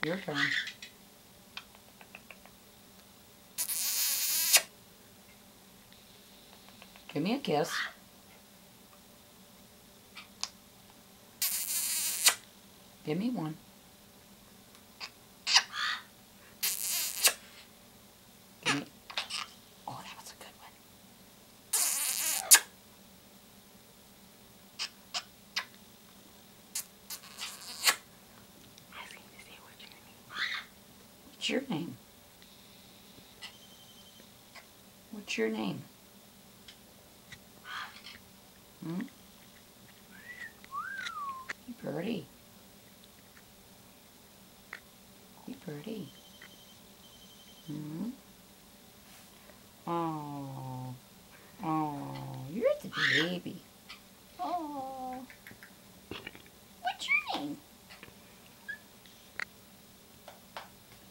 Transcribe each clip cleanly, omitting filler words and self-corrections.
Your turn. Give me a kiss. Give me one. Give me... Oh, that was a good one. Asking to say what's your name. What's your name? What's your name? Hmm? You pretty. You pretty. Hmm? Oh. Oh, you're the baby. Oh. What's your name?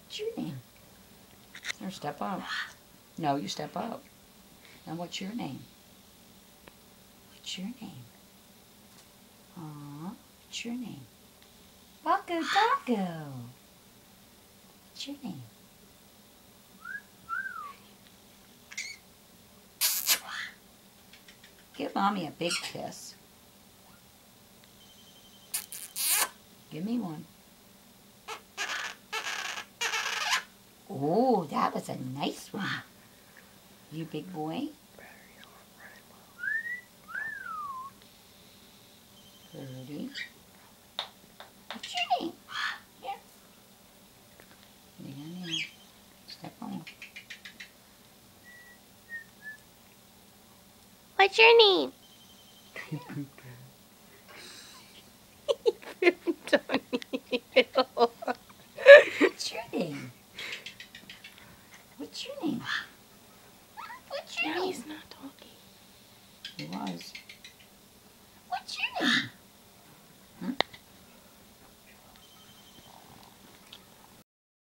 What's your name? Or step up. No, you step up. Now what's your name? What's your name? Aw, what's your name? Paco, Paco. What's your name? Give Mommy a big kiss. Give me one. Oh, that was a nice one. You big boy. Pretty. What's your name? Here. Yeah. Step on. What's your name? What's your name? What's your name? What's your No, name? he's not talking. He was.